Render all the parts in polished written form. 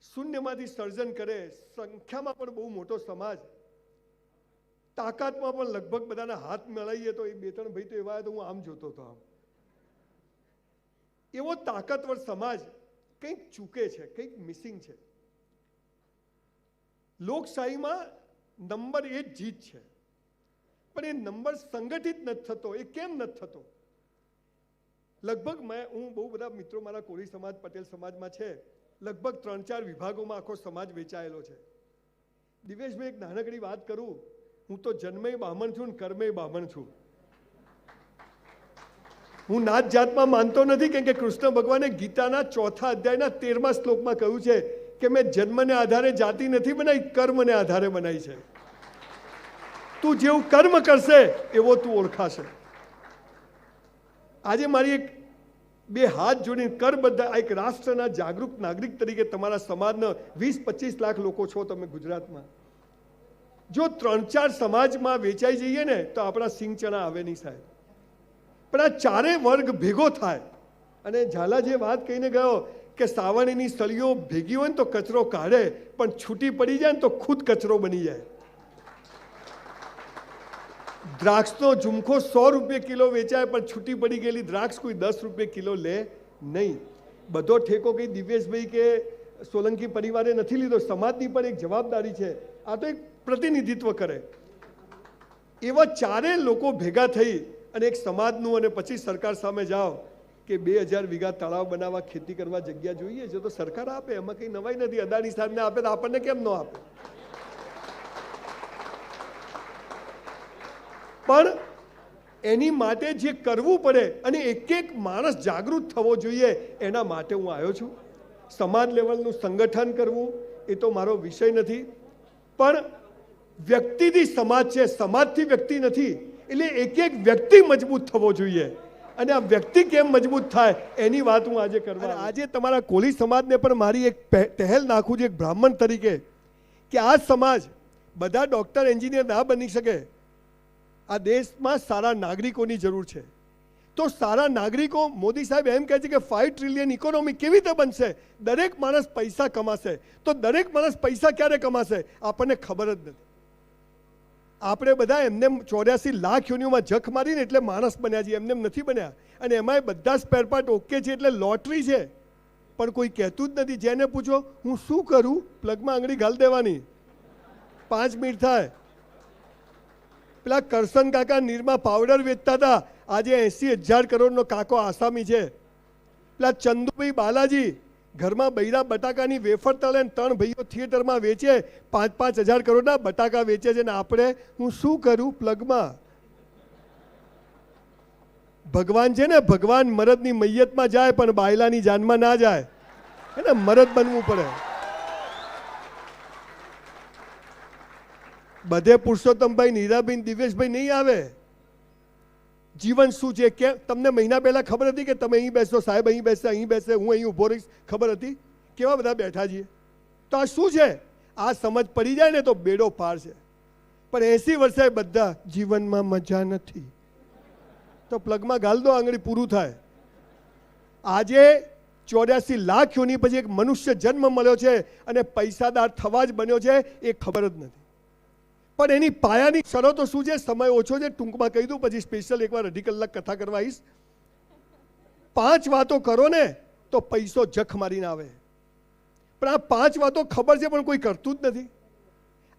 શૂન્યમાંથી સર્જન કરે, સંખ્યામાં પણ બહુ મોટો સમાજ, તાકાતમાં પણ લગભગ બધાના હાથ મેળવીએ તો એ બે ત્રણ ભાઈ તો એવા તો હું આમ જોતો હતો, આમ એવો તાકાતવર સમાજ કંઈક ચૂકે છે, કંઈક મિસિંગ છે. લોકશાહીમાં નંબર એ જ જીત છે, પણ એ નંબર સંગઠિત નથી થતો. એ કેમ નથી થતો? લગભગ હું બહુ બધા મિત્રો મારા કોળી સમાજ, પટેલ સમાજમાં છે, લગભગ 3-4 વિભાગોમાં આખો સમાજ વેચાયેલો છે. દિવેશભાઈ, એક નાનકડી વાત કરું, હું તો જન્મે બ્રાહ્મણ છું ને કર્મે બ્રાહ્મણ છું. હું નાત જાતમાં માનતો નથી, કેમ કે કૃષ્ણ ભગવાને ગીતાના 4થા અધ્યાયના 13મા શ્લોકમાં કહ્યું છે કે મેં જન્મને આધારે જાતિ નથી બનાવી, કર્મને આધારે બનાવી છે. તું જેવું કર્મ કરશે એવો તું ઓળખાશે. આજે મારી એક બે હાથ જોડીને કર બધા એક રાષ્ટ્રના જાગૃત નાગરિક તરીકે તમારા સમાજના 20-25 લાખ લોકો છો તમે ગુજરાતમાં. જો 3-4 સમાજમાં વેચાઈ જઈએ ને તો આપણા સિંગ ચણા આવે નહીં સાહેબ. પણ આ ચારે વર્ગ ભેગો થાય, અને ઝાલા જે વાત કહીને ગયો કે સાવરણીની સળીઓ ભેગી હોય ને તો કચરો કાઢે, પણ છૂટી પડી જાય ને તો ખુદ કચરો બની જાય. દ્રાક્ષનો ઝુમખો 100 રૂપિયા કિલો વેચાય, પણ છૂટી પડી ગયેલી દ્રાક્ષ કોઈ 10 રૂપિયા કિલો લે નહીં. બધો ઠેકો કઈ દિવેશભાઈ કે સોલંકી પરિવારે નથી લીધો, સમાજની પણ એક જવાબદારી છે. આ તો એક પ્રતિનિધિત્વ કરે. એવા ચારે લોકો ભેગા થઈ અને એક સમાજનું, અને પછી સરકાર સામે જાઓ કે 2000 વીઘા તળાવ બનાવવા, ખેતી કરવા જગ્યા જોઈએ છે, તો સરકાર આપે, એમાં કંઈ નવાઈ નથી. અદાણી સાહેબને આપે તો આપણને કેમ ન આપે? પણ એની માટે જે કરવું પડે, અને એક એક માણસ જાગૃત થવો જોઈએ, એના માટે હું આવ્યો છું. સમાજ લેવલનું સંગઠન કરવું એ તો મારો વિષય નથી, પણ વ્યક્તિથી સમાજ છે, સમાજથી વ્યક્તિ નથી. એટલે એક એક વ્યક્તિ મજબૂત થવો જોઈએ, અને આ વ્યક્તિ કેમ મજબૂત થાય એની વાત હું આજે કરવા. આજે તમારા કોળી સમાજને પણ મારી એક પહેલ નાખું છું એક બ્રાહ્મણ તરીકે, કે આ સમાજ બધા ડૉક્ટર, એન્જિનિયર ના બની શકે. આ દેશમાં સારા નાગરિકોની જરૂર છે. તો સારા નાગરિકો, મોદી સાહેબ એમ કહે છે કે 5 ટ્રિલિયન ઇકોનોમી કેવી રીતે બનશે? દરેક માણસ પૈસા કમાશે. તો દરેક માણસ પૈસા ક્યારે કમાશે આપણને ખબર જ નથી. આપણે બધા એમને 84 લાખ યોનિઓમાં જખ મારીને એટલે માણસ બન્યા છીએ, એમને નથી બન્યા. અને એમાંય બધા સ્પેર પાર્ટ ઓકે છે, એટલે લોટરી છે. પણ કોઈ કહેતું જ નથી. જેને પૂછો હું શું કરું, પ્લગમાં આંગળી ઘાલ દેવાની, 5 મિનિટ થાય. પેલા કરશન કાકા નીરમાં પાવડર વેચતા હતા, આજે 80,000 કરોડનો કાકો આસામી છે. પેલા ચંદુભાઈ બાલાજી ઘરમાં બૈરા બટાકાની વેફર તળે, 3 ભાઈઓ થિયેટરમાં વેચે, 5-5 હજાર કરોડના બટાકા વેચે છે. ને આપણે હું શું કરું, પ્લગમાં. ભગવાન છે ને, ભગવાન મરદની મૈયતમાં જાય પણ બાયલાની જાનમાં ના જાય, એને મરદ બનવું પડે. બધે પુરુષોત્તમભાઈ, નીરાબેન, દિવેશભાઈ નહીં આવે. જીવન શું છે કે તમને મહિના પહેલા ખબર હતી કે તમે અહીં બેસો, સાહેબ અહીં બેસે, અહીં બેસે, હું અહીં ઊભો રહીશ? ખબર હતી? કેવા બધા બેઠા છીએ. તો આ શું છે? આ સમજ પડી જાય ને તો બેડો પાર છે. પણ 80 વર્ષે બધા જીવનમાં મજા નથી, તો પ્લગમાં ગાલ દો, આંગળી પૂરું થાય. આજે 84 લાખ યોની પછી એક મનુષ્ય જન્મ મળ્યો છે અને પૈસાદાર થવા જ બન્યો છે, એ ખબર જ નથી. પણ એની પાયાની શરતો શું છે? સમય ઓછો છે, ટૂંકમાં કહી દઉં, પછી સ્પેશિયલ એકવાર 2.5 કલાક કથા કરવા આવીશ. 5 વાતો કરો ને તો પૈસો જખ મારીને આવે. પણ આ 5 વાતો ખબર છે પણ કોઈ કરતું જ નથી.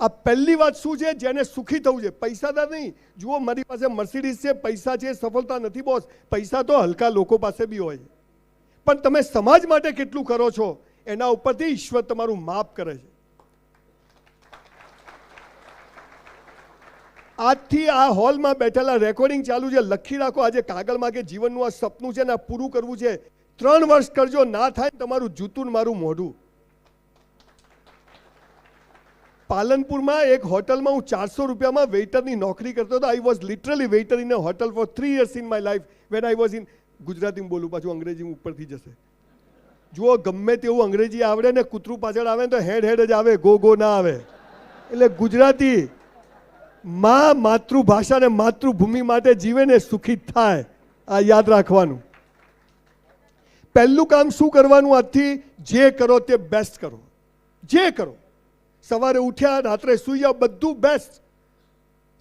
આ પહેલી વાત શું છે? જેને સુખી થવું છે, પૈસાદાર નહીં. જુઓ, મારી પાસે મર્સિડીઝ છે, પૈસા છે, સફળતા નથી બોસ. પૈસા તો હલકા લોકો પાસે બી હોય, પણ તમે સમાજ માટે કેટલું કરો છો એના ઉપરથી ઈશ્વર તમારું માપ કરે છે. આજથી આ હોલમાં બેઠેલા રેકોર્ડિંગ ચાલુ છે, લખી રાખો આજે કાગળમાં કે જીવનનું આ સપનું છે ને આ પૂરું કરવું છે. 3 વર્ષ કરજો, ના થાય તમારું જૂતું મારું મોઢું. પાલનપુરમાં એક હોટલમાં હું 400 રૂપિયામાં વેઇટરની નોકરી કરતો હતો. I was literally waiter in a hotel for 3 years in my life when I was in. ગુજરાતીમાં બોલું, પાછું અંગ્રેજી ઉપરથી જશે. જુઓ, ગમે તેવું અંગ્રેજી આવડે ને કૂતરું પાછળ આવે ને તો હેડ હેડ જ આવે, ગો ગો ના આવે. એટલે ગુજરાતી માં માતૃભાષા ને માતૃભૂમિ માટે જીવે ને સુખી થાય, આ યાદ રાખવાનું. પહેલું કામ શું કરવાનું? આજથી જે કરો તે બેસ્ટ કરો. જે કરો, સવારે ઉઠ્યા રાત્રે સૂઈ જાઓ, બધું બેસ્ટ.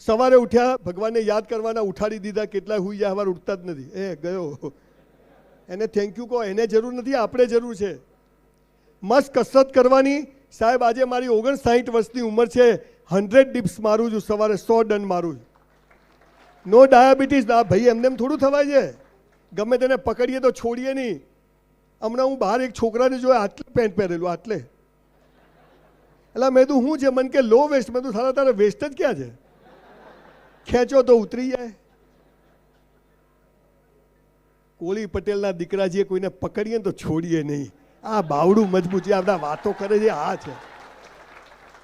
સવારે ઉઠ્યા ભગવાનને યાદ કરવાના, ઉઠાડી દીધા, કેટલા સૂઈ જાય સવારે ઉઠતા જ નથી, એ ગયો, એને થેન્ક યુ કહો, એને જરૂર નથી, આપણે જરૂર છે. મસ્ત કસરત કરવાની. સાહેબ આજે મારી 59 વર્ષની ઉંમર છે, 100 ડિપ્સ મારું છું સવારે, 100 ડન મારું છું. નો ડાયાબિટીસ. આ ભાઈ એમને એમ થોડું થવાય છે, ગમે તેને પકડીએ તો છોડીએ નહીં. હમણાં હું બહાર એક છોકરાને જોયા, આટલે પેન્ટ પહેરેલું, આટલે. એટલે મેં તું શું છે, મને કે લો વેસ્ટ. મેં તું સારા તારે વેસ્ટ જ ક્યાં છે, ખેંચો તો ઉતરી જાય. કોળી પટેલના દીકરાજીએ કોઈને પકડીએ ને તો છોડીએ નહીં. આ બાવડું મજબૂત છે, આ વાતો કરે છે, આ છે.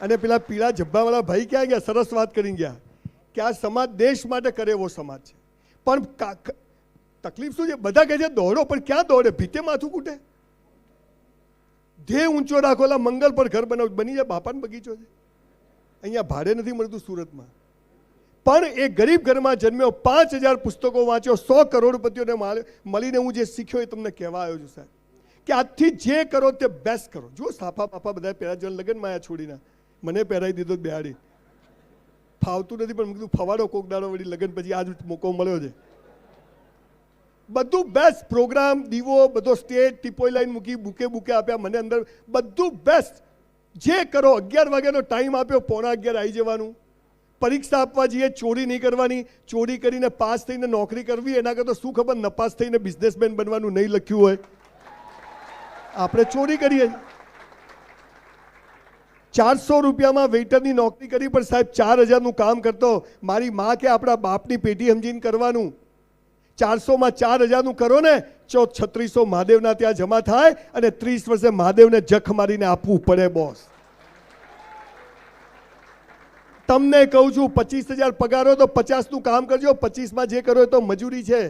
અને પેલા પીળા જબ્બાવાળા ભાઈ ક્યાં ગયા, સરસ વાત કરી ગયા કે આ સમાજ દેશ માટે કરે એવો સમાજ છે. પણ તકલીફ શું છે, બધા કહે છે દોડો, પણ ક્યાં દોડે, ભીતે માથું કૂટે. ધ્યેય ઊંચો રાખો, મંગલ પર ઘર બનાવ, બની જાય બાપાનો બગીચો છે. અહીંયા ભાડે નથી મળતું સુરતમાં. પણ એ ગરીબ ઘરમાં જન્મ્યો, 5000 પુસ્તકો વાંચ્યો, 100 કરોડપતિઓને મળીને હું જે શીખ્યો એ તમને કહેવા આવ્યો છું સાહેબ, કે આજથી જે કરો તે બેસ્ટ કરો. જો સાફા બાફા બધા પહેરા, જો લગ્નમાં આયા છોડીને મને પહેરાવી દીધો બેહાડી, ફાવતું નથી, પણ મેં કીધું ફવાડો કોક દાડો વળી લગ્ન પછી આજ મોકો મળ્યો છે. બધું બેસ્ટ પ્રોગ્રામ, દીવો બધો સ્ટેજ, ટીપોઈ લાઈન મૂકી, બુકે આપ્યા મને અંદર, બધું બેસ્ટ. જે કરો, 11 વાગ્યાનો ટાઈમ આપ્યો, 11:15 આવી જવાનું. પરીક્ષા આપવા જઈએ, ચોરી નહીં કરવાની. ચોરી કરીને પાસ થઈને નોકરી કરવી એના કરતાં શું ખબર નપાસ થઈને બિઝનેસમેન બનવાનું નહીં લખ્યું હોય, આપણે ચોરી કરીએ. 400 રૂપિયામાં વેઇટરની નોકરી કરી, પણ સાહેબ 4000નું કામ કરતો. મારી માં કે આપણા બાપની પેટી સમજીને કરવાનું. 400માં 4000નું કરો ને, 3600 મહાદેવના ત્યાં જમા થાય, અને 30 વર્ષે મહાદેવને જખ મારીને આપવું પડે બોસ. તમને કહું છું 25000 પગાર હોય તો 50નું કામ કરજો, 25માં જે કરો એ તો મજૂરી છે,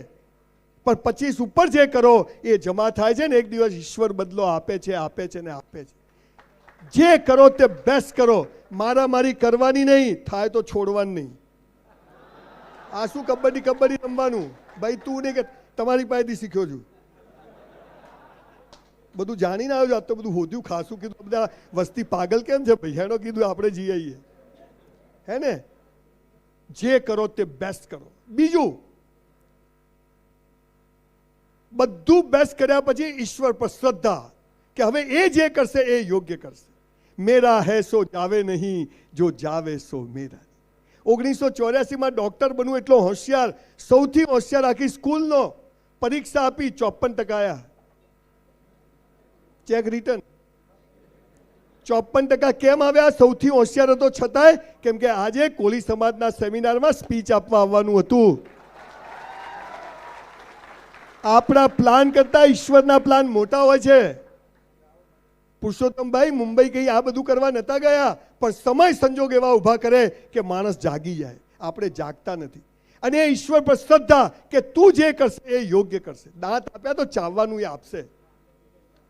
પણ 25 ઉપર જે કરો એ જમા થાય છે ને, એક દિવસ ઈશ્વર બદલો આપે છે, આપે છે ને આપે છે. જે કરો તે બેસ્ટ કરો, મારામારી કરવાની નહીં, થાય તો છોડવાની નહીં. આ શું કબડ્ડી રમવાનું ભાઈ, તું નહીં કે તમારી પાસેથી શીખ્યો છું, બધું જાણીને આવ્યો છું. આજ તો બધું હોદ્યું ખાસું કીધું, બધા વસ્તી પાગલ કેમ છે ભાઈ, હેડો કીધું આપણે જઈ આવીએ, હે ને. જે કરો તે બેસ્ટ કરો. બીજું બધું બેસ્ટ કર્યા પછી ઈશ્વર પર શ્રદ્ધા, કે હવે એ જે કરશે એ યોગ્ય કરશે. મેરા હૈ સો જાવે નહીં, જો જાવે સો મેરા. 1984માં ડોક્ટર બનવું એટલો હોશિયાર, સૌથી હોશિયાર આખી સ્કૂલનો. પરીક્ષા આપી, 54% આવ્યા. Cheque return. 54% કેમ આવ્યા? સૌથી હોશિયાર હતો છતાંય, કેમ કે આજે કોળી સમાજના સેમિનારમાં સ્પીચ આપવા આવવાનું હતું. આપણા પ્લાન કરતા ઈશ્વરના પ્લાન મોટા હોય છે. પુરુષોત્તમભાઈ મુંબઈ કઈ આ બધું કરવા નતા ગયા, પણ સમય સંજોગ એવા ઊભા કરે કે માણસ જાગી જાય. આપણે જાગતા નથી. અને એ ઈશ્વર પર શ્રદ્ધા કે તું જે કરશે એ યોગ્ય કરશે. દાંત આપ્યા તો ચાવવાનું એ આપશે.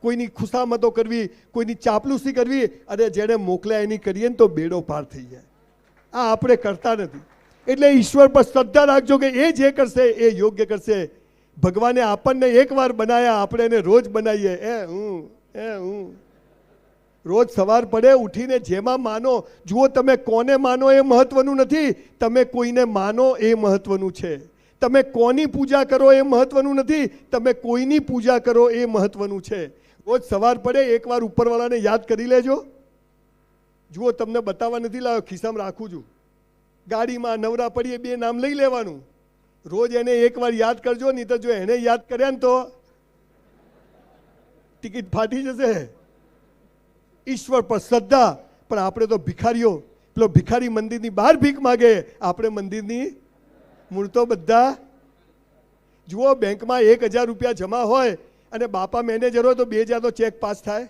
કોઈની ખુશામતો કરવી, કોઈની ચાપલુસી કરવી, અને જેને મોકલ્યા એની કરીએ ને તો બેડો પાર થઈ જાય. આ આપણે કરતા નથી. એટલે ઈશ્વર પર શ્રદ્ધા રાખજો કે એ જે કરશે એ યોગ્ય કરશે. ભગવાને આપણને એકવાર બનાવ્યા, આપણે એને રોજ બનાવીએ. હું રોજ સવાર પડે ઉઠીને જેમાં માનો. જુઓ, તમે કોને માનો એ મહત્વનું નથી, તમે કોઈને માનો એ મહત્વનું છે. તમે કોની પૂજા કરો એ મહત્વનું નથી, તમે કોઈની પૂજા કરો એ મહત્વનું છે. રોજ સવાર પડે એકવાર ઉપરવાળાને યાદ કરી લેજો. જુઓ, તમને બતાવવા નથી લાવ્યો, ખિસ્સામાં રાખું છું. ગાડીમાં નવરા પડીએ 2 નામ લઈ લેવાનું. રોજ એને એકવાર યાદ કરજો, નહીં તો જો એને યાદ કર્યા ને તો ટિકિટ ફાટી જશે. ઈશ્વર પર શ્રદ્ધા. પણ આપણે તો ભિખારીઓ. પેલો ભિખારી મંદિરની બહાર ભીખ માગે, આપણે મંદિરની મૂર્તો બધા. જુઓ, બેંકમાં 1000 રૂપિયા જમા હોય અને બાપા મેનેજર હોય તો 2000 તો ચેક પાસ થાય.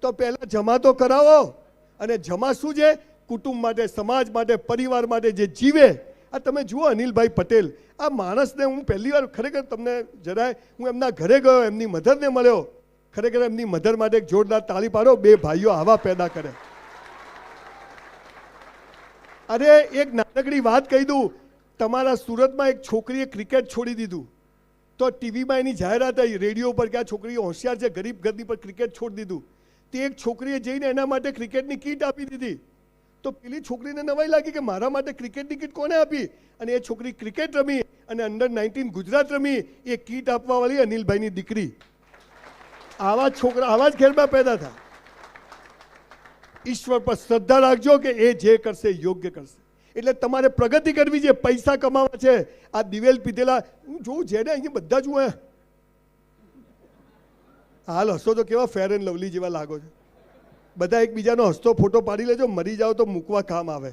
તો પહેલા જમા તો કરાવો. અને જમા શું છે? કુટુંબ માટે, સમાજ માટે, પરિવાર માટે જે જીવે. આ તમે જુઓ અનિલભાઈ પટેલ, આ માણસને હું પહેલી વાર ખરેખર તમને જરાય, હું એમના ઘરે ગયો, એમની મધરને મળ્યો. ખરેખર એમની મધર માટે એક જોરદાર તાળી પાડો. 2 ભાઈઓ આવા પેદા કરે. અરે એક નાનકડી વાત કહી દઉં. તમારા સુરતમાં એક છોકરીએ ક્રિકેટ છોડી દીધું, તો ટીવીમાં એની જાહેરાત આવી, રેડિયો પર કે આ છોકરી હોશિયાર છે, ગરીબ ઘરની પર ક્રિકેટ છોડી દીધું. તે એક છોકરીએ જઈને એના માટે ક્રિકેટની કીટ આપી દીધી. તો પેલી છોકરીને નવાઈ લાગી કે મારા માટે ક્રિકેટની કીટ કોને આપી, અને એ છોકરી ક્રિકેટ રમી અને અંડર-19 ગુજરાત રમી. એ કીટ આપવાવાળી અનિલભાઈની દીકરી. આવા છોકરા આવા જ ઘેરમાં પેદા થાય. ઈશ્વર પર શ્રદ્ધા રાખજો કે એ જે કરશે યોગ્ય કરશે. એટલે તમારે પ્રગતિ કરવી છે, પૈસા કમાવા છે. આ દિવેલ પીધેલા હું જોઉં જેને અહીંયા બધા જુએ હાલ હસો તો કેવા ફેર એન્ડ લવલી જેવા લાગો છો. બધા એકબીજાનો હસતો ફોટો પાડી લેજો, મરી જાઓ તો મૂકવા કામ આવે.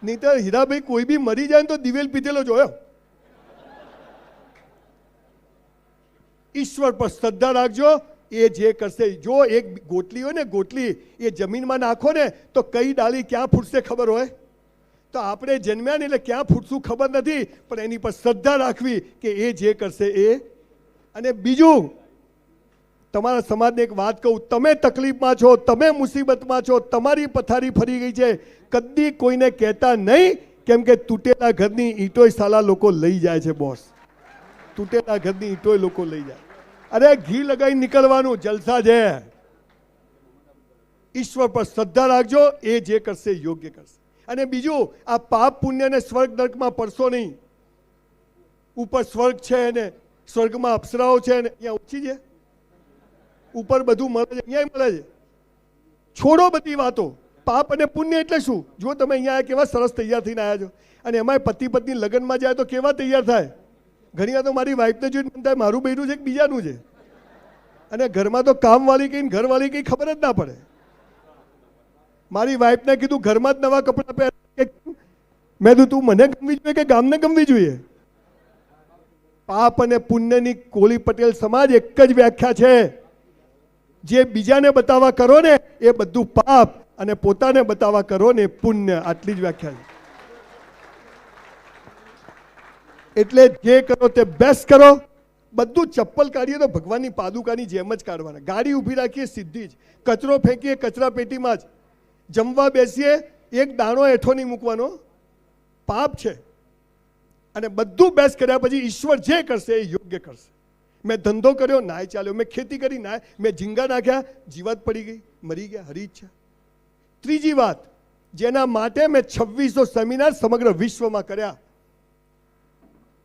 નહીં તો હીરાભાઈ કોઈ બી મરી જાય ને તો દિવેલ પીધેલો જોયો. ઈશ્વર પર શ્રદ્ધા રાખજો, એ જે કરશે. જો એક ગોટલી હોય ને, ગોટલી એ જમીનમાં નાખો ને તો કઈ ડાળી ક્યાં ફૂટશે ખબર હોય? તો આપણે જન્મ્યા ને એટલે ક્યાં ફૂટશું ખબર નથી, પણ એની પર શ્રદ્ધા રાખવી કે એ જે કરશે એ. અને બીજું, તમારા સમાજને એક વાત કહું, તમે તકલીફમાં છો, તમે મુસીબતમાં છો, તમારી પથારી ફરી ગઈ છે, કદી કોઈને કહેતા નહીં, કેમ કે તૂટેલા ઘરની ઈંટોય સાલા લોકો લઈ જાય છે બોસ. તૂટેલા ઘરની ઈંટોય લોકો લઈ જાય. અરે ઘી લગાવી નીકળવાનું, જલસા છે. ઈશ્વર પર શ્રદ્ધા રાખજો, એ જે કરશે યોગ્ય કરશે. અને બીજું, આ પાપ પુણ્ય ને સ્વર્ગ નર્કમાં પડશો નહીં. ઉપર સ્વર્ગ છે ને સ્વર્ગમાં અપ્સરાઓ છે ને અહીંયા ઓછી છે. ઉપર બધું મળે છે, અહીંયા મળે છે. છોડો બધી વાતો. પાપ અને પુણ્ય એટલે શું? જો તમે અહીંયા કેવા સરસ તૈયાર થઈને આવ્યા છો, અને એમાં પતિ પત્ની લગ્નમાં જાય તો કેવા તૈયાર થાય. ઘણી વાર તો મારી વાઈફને જોઈને મન થાય મારું બૈરું છે કે બીજાનું છે. અને ઘરમાં તો કામવાળી કઈ ઘરવાળી કઈ ખબર જ ના પડે. મારી વાઈફને કીધું ઘરમાં જ નવા કપડાં પહેર. મેં કીધું તું મને ગમવી જોઈએ કે ગામને ગમવી જોઈએ? પાપ અને પુણ્યની કોળી પટેલ સમાજ એક જ વ્યાખ્યા છે. જે બીજાને બતાવવા કરો ને એ બધું પાપ, અને પોતાને બતાવવા કરો ને પુણ્ય. આટલી જ વ્યાખ્યા છે. એટલે જે કરો તે બેસ્ટ કરો. બધું ચપ્પલ કાઢીએ તો ભગવાનની પાદુકાની જેમ જ કાઢવાના. ગાડી ઊભી રાખીએ સીધી જ, કચરો ફેંકીએ કચરા પેટીમાં જ, જમવા બેસીએ એક દાણો હેઠો નહીં મૂકવાનો. પાપ છે. અને બધું બેસ્ટ કર્યા પછી ઈશ્વર જે કરશે એ યોગ્ય કરશે. મેં ધંધો કર્યો નાય ચાલ્યો, મેં ખેતી કરી નાય, મેં ઝીંગા નાખ્યા જીવાત પડી ગઈ, મરી ગયા, હરી ઈચ્છા. ત્રીજી વાત, જેના માટે મેં 2600 સેમિનાર સમગ્ર વિશ્વમાં કર્યા.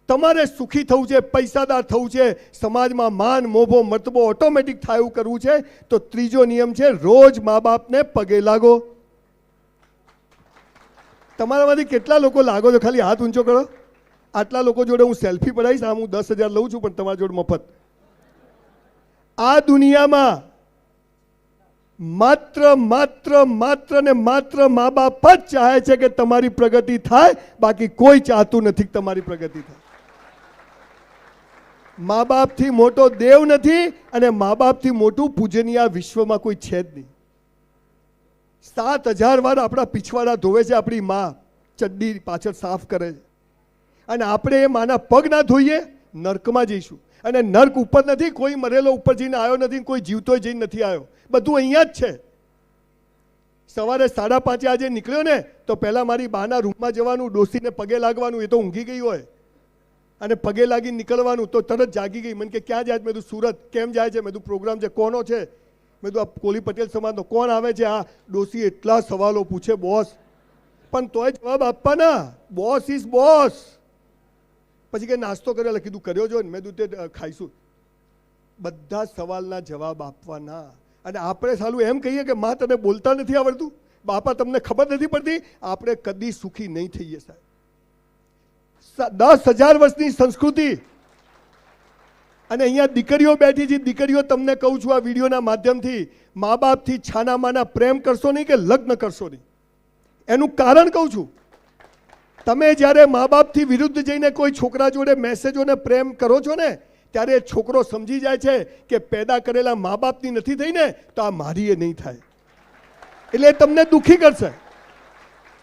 તમારે સુખી થવું છે, પૈસાદાર થવું છે, સમાજમાં માન મોભો મર્તબો ઓટોમેટિક થાય એવું કરવું છે, તો ત્રીજો નિયમ છે રોજ મા બાપને પગે લાગો. તમારામાંથી કેટલા લોકો લાગો છો? ખાલી હાથ ઊંચો કરો. આટલા લોકો જોડે હું સેલ્ફી પડાવીશ. આમ હું 10,000 લઉં છું, પણ તમારા જોડે મફત. આ દુનિયામાં માત્ર ને માત્ર મા બાપ જ ચાહે છે કે તમારી પ્રગતિ થાય, બાકી કોઈ ચાહતું નથી કે તમારી પ્રગતિ થાય. મા બાપથી મોટો દેવ નથી, અને મા બાપથી મોટું પૂજનીય વિશ્વમાં કોઈ છે જ નહીં. 7,000 વાર આપણા પીછવાડા ધોવે છે આપણી મા, ચડ્ડી પાછળ સાફ કરે છે, અને આપણે એ માના પગ ના ધોઈએ નર્કમાં જઈશું. અને નર્ક ઉપર નથી, કોઈ મરેલો ઉપર જઈને આવ્યો નથી, કોઈ જીવતો જઈને નથી આવ્યો, બધું અહીંયા જ છે. સવારે 5:30 આજે નીકળ્યો ને તો પહેલા મારી બાના રૂમમાં જવાનું, ડોસીને પગે લાગવાનું. એ તો ઊંઘી ગઈ હોય, અને પગે લાગી નીકળવાનું. તો તરત જાગી ગઈ. મને કે ક્યાં જાય? મેં કીધું સુરત. કેમ જાય છે? મેં કીધું પ્રોગ્રામ છે. કોનો છે? મેં કીધું આ કોળી પટેલ સમાજનો. કોણ આવે છે? આ ડોસી એટલા સવાલો પૂછે બોસ, પણ તોય જવાબ આપવાના. Boss is boss. પછી કે નાસ્તો કર્યો? કીધું કર્યો જો ને. મેં કીધું તે ખાઈશું. બધા સવાલના જવાબ આપવાના. અને આપણે સાલું એમ કહીએ કે માં તને બોલતા નથી આવડતું, બાપા તમને ખબર નથી પડતી. આપણે કદી સુખી નહીં થઈએ સાહેબ. 10,000 વર્ષની સંસ્કૃતિ. અને અહીંયા દીકરીઓ બેઠી છે. દીકરીઓ તમને કહું છું આ વિડીયોના માધ્યમથી, મા બાપથી છાના માના પ્રેમ કરશો નહીં કે લગ્ન કરશો નહીં. એનું કારણ કહું છું. તમે જ્યારે મા બાપથી વિરુદ્ધ જઈને કોઈ છોકરા જોડે મેસેજોને પ્રેમ કરો છો ને, ત્યારે છોકરો સમજી જાય છે કે પેદા કરેલા મા બાપની નથી થઈ ને, તો આ મારી એ નહીં થાય. એટલે તમને દુઃખી કરશે.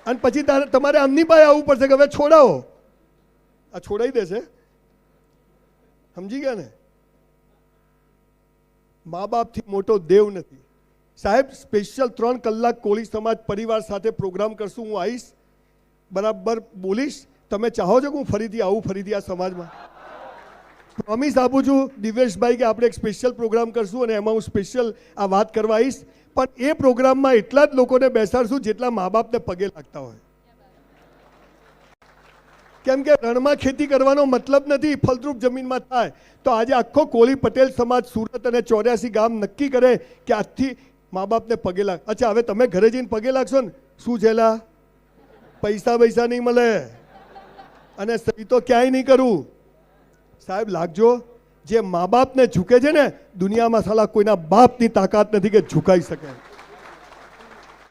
અને પછી તમારે આમની પાસે આવવું પડશે કે હવે છોડાવો. આ છોડાઈ દેશે. સમજી ગયા ને? મા બાપથી મોટો દેવ નથી સાહેબ. સ્પેશિયલ 3 કલાક કોળી સમાજ પરિવાર સાથે પ્રોગ્રામ કરશું. હું આવીશ, બરાબર બોલીશ. તમે ચાહો છો કે હું ફરીથી આવું, ફરીથી આ સમાજમાં? પ્રોમિસ આપું છું દિવ્યેશભાઈ કે આપણે એક સ્પેશિયલ પ્રોગ્રામ કરશું અને એમાં હું સ્પેશિયલ આ વાત કરવા આવીશ, પણ એ પ્રોગ્રામમાં એટલા જ લોકોને બેસાડશું જેટલા મા બાપને પગે લાગતા હોય. કેમ કે રણમાં ખેતી કરવાનો મતલબ નથી ફળદ્રુપ જમીનમાં થાય. તો આજે આખો કોળી પટેલ સમાજ સુરત અને 84 ગામ નક્કી કરે કે આજથી મા બાપને પગે લાગ. અચ્છા, હવે તમે ઘરે જઈને પગે લાગશો ને, શું છેલા પૈસા નહીં મળે અને સહી તો ક્યાંય નહીં કરું. સાહેબ લાગજો, જે મા બાપને ઝૂકે છે ને, દુનિયામાં સાલા કોઈના બાપની તાકાત નથી કે ઝુકાઈ શકે.